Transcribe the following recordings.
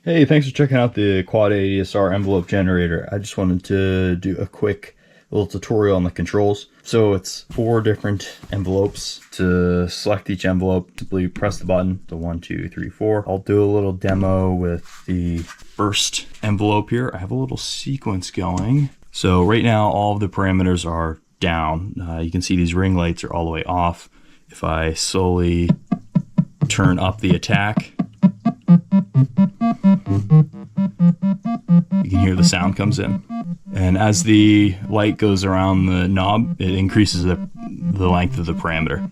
Hey, thanks for checking out the Quad ADSR envelope generator. I just wanted to do a quick little tutorial on the controls. So it's 4 different envelopes. To select each envelope, simply press the button, the 1, 2, 3, 4. I'll do a little demo with the first envelope here. I have a little sequence going. So right now all of the parameters are down. You can see these ring lights are all the way off. If I slowly turn up the attack, you can hear the sound comes in. And as the light goes around the knob, it increases the length of the parameter.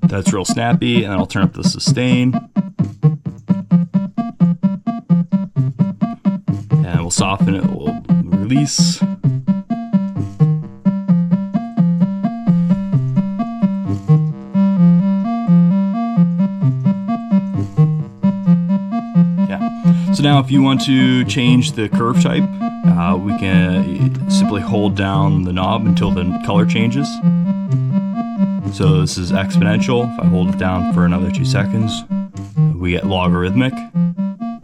That's real snappy, and I'll turn up the sustain. And we'll soften it, we'll release. So now if you want to change the curve type, we can simply hold down the knob until the color changes. So this is exponential. If I hold it down for another 2 seconds, we get logarithmic.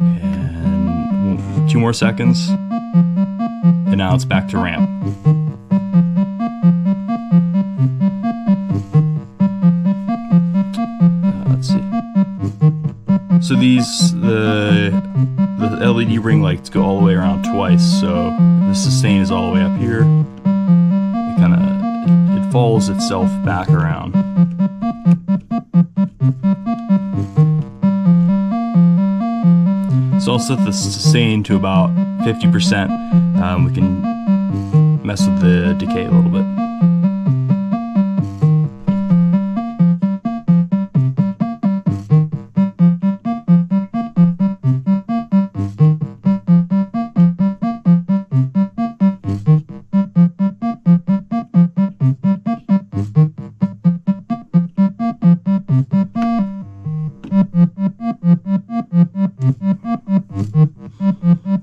And 2 more seconds, and now it's back to ramp. Let's see. So the LED ring lights go all the way around twice, so the sustain is all the way up here. It follows itself back around. So I'll set the sustain to about 50%. We can mess with the decay a little bit.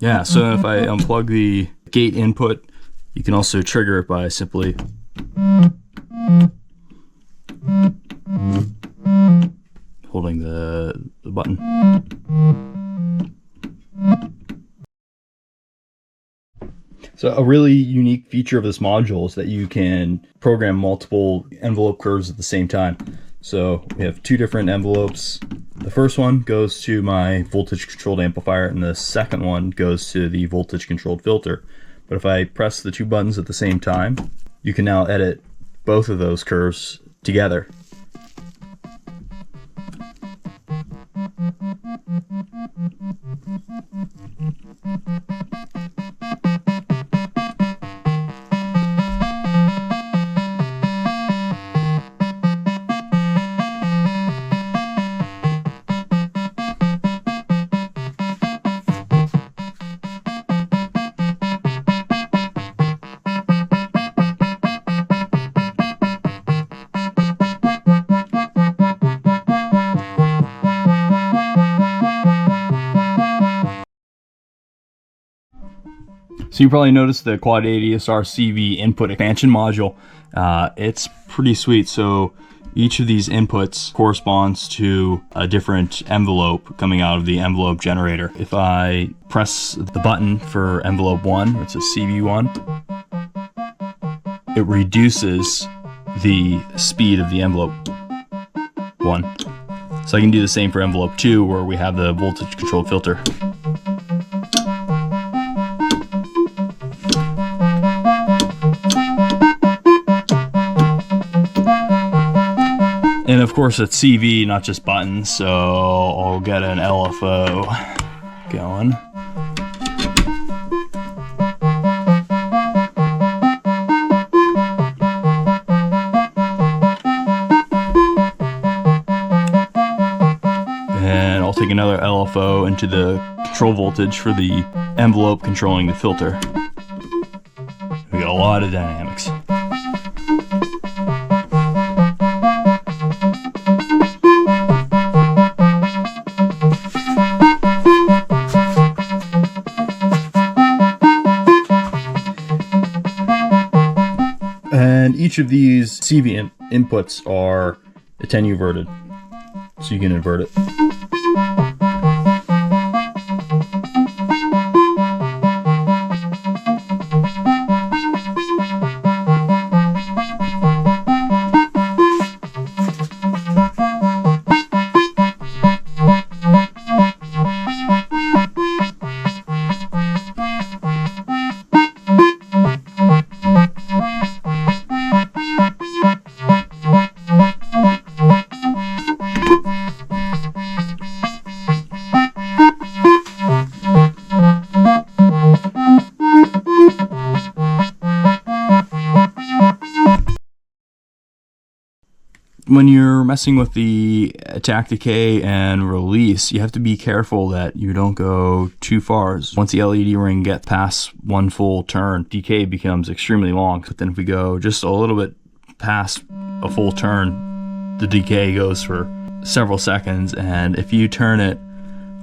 Yeah, so if I unplug the gate input, you can also trigger it by simply holding the button. So a really unique feature of this module is that you can program multiple envelope curves at the same time. So we have 2 different envelopes. The first one goes to my voltage controlled amplifier, and the second one goes to the voltage controlled filter. But if I press the 2 buttons at the same time, you can now edit both of those curves together. So you probably noticed the Quad ADSR CV input expansion module. It's pretty sweet. So each of these inputs corresponds to a different envelope coming out of the envelope generator. If I press the button for envelope 1, it's a CV1, it reduces the speed of the envelope 1. So I can do the same for envelope 2, where we have the voltage controlled filter. And of course it's CV, not just buttons, so I'll get an LFO going. And I'll take another LFO into the control voltage for the envelope controlling the filter. We got a lot of dynamics. each of these CV inputs are attenuverted, so you can invert it. When you're messing with the attack, decay, and release, you have to be careful that you don't go too far. Once the LED ring gets past one full turn, decay becomes extremely long. But then if we go just a little bit past a full turn, the decay goes for several seconds. And if you turn it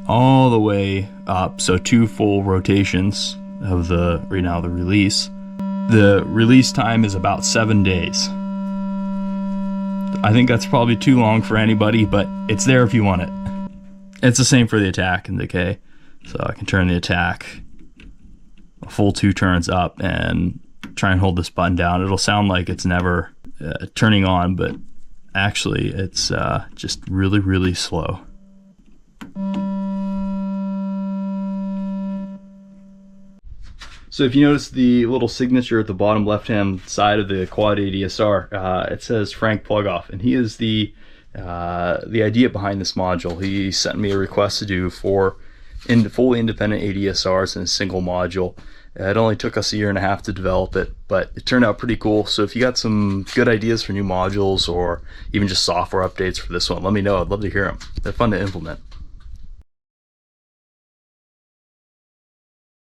all the way up, so 2 full rotations of the release time is about 7 days. I think that's probably too long for anybody, but it's there if you want it. It's the same for the attack and decay. So I can turn the attack a full 2 turns up and try and hold this button down. It'll sound like it's never turning on, but actually it's just really, really slow. So if you notice the little signature at the bottom left-hand side of the quad ADSR, it says Frank Plugoff, and he is the idea behind this module. He sent me a request to do 4 fully independent ADSRs in a single module. It only took us 1.5 years to develop it, but it turned out pretty cool. So if you got some good ideas for new modules or even just software updates for this one, let me know. I'd love to hear them. They're fun to implement.